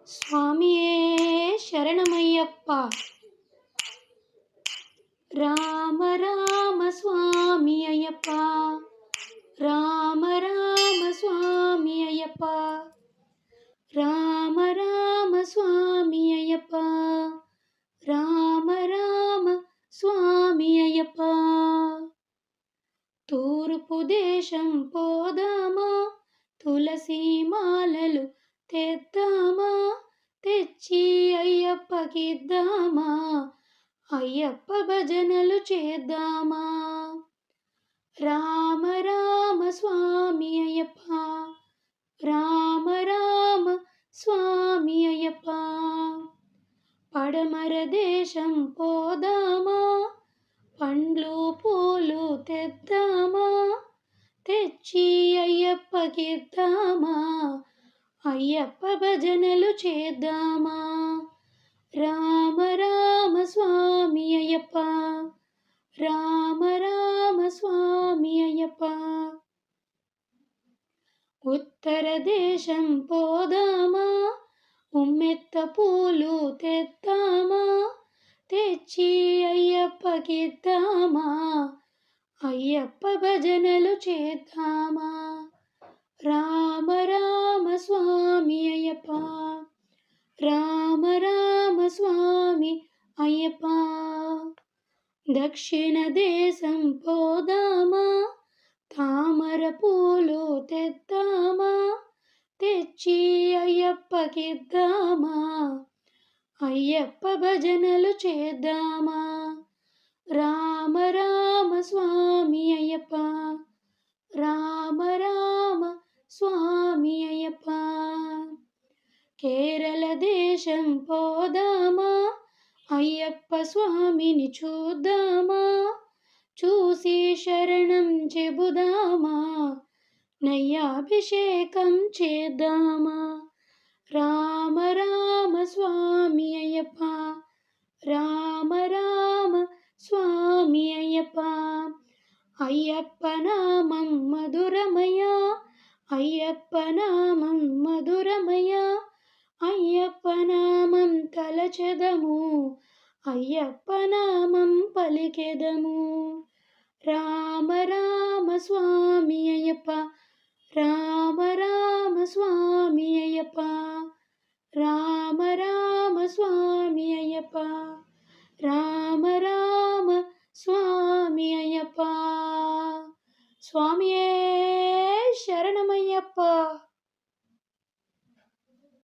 స్వామియే శరణమయ్యప్ప. రామ రామ స్వామి అయ్యప్ప, రామ రామ స్వామి అయ్యప్ప, రామ రామ స్వామి అయ్యప్ప, రామ రామ స్వామి అయ్యప్ప. తూర్పు దేశం పోదామా, తులసి మాలలు తెద్దామా, తెచ్చి అయ్యప్పకిద్దామా, అయ్యప్ప భజనలు చేద్దామా. రామ రామ స్వామి అయ్యప్ప, రామ రామ స్వామి అయ్యప్ప. పడమర దేశం పోదామా, పండ్లు పూలు తెద్దామా, తెచ్చి అయ్యప్పకిద్దామా, అయ్యప్ప భజనలు చేద్దామా. రామ రామ స్వామి అయ్యప్ప, రామ రామ స్వామి అయ్యప్ప. ఉత్తర దేశం పోదామా, ఉమ్మెత్త పూలు తెద్దామా, తెచ్చి అయ్యప్పకిద్దామా, అయ్యప్ప భజనలు చేద్దామా. రామ రామ స్వామి అయ్యప్ప, రామ రామ స్వామి అయ్యప్ప. దక్షిణ దేశం పోదామా, తామర పూలు తెద్దామా, తెచ్చి అయ్యప్పకిద్దామా, అయ్యప్ప భజనలు చేద్దామా. రామ రామ స్వామి అయ్యప్ప, రామ రామ స్వామి అయ్యప్ప. కేరళ దేశం పోదామా, అయ్యప్ప స్వామిని చూద్దామా, చూసి శరణం చెబుదామా, నయ్యాభిషేకం చేద్దామా. రామ రామ స్వామి అయ్యప్ప, రామ రామ స్వామి అయ్యప్ప. అయ్యప్ప నామం మధురమయ, అయ్యప్ప నామం మధురమయ, అయ్యప్ప నామం తలచెదము, అయ్యప్ప నామం పలికెదము. రామ రామ స్వామి అయ్యప్ప, రామ రామ స్వామి అయ్యప్ప, రామ రామ స్వామి అయ్యప్ప, రామ రామ స్వామి అయ్యప్ప. స్వామియే శరణమయ్యప్ప.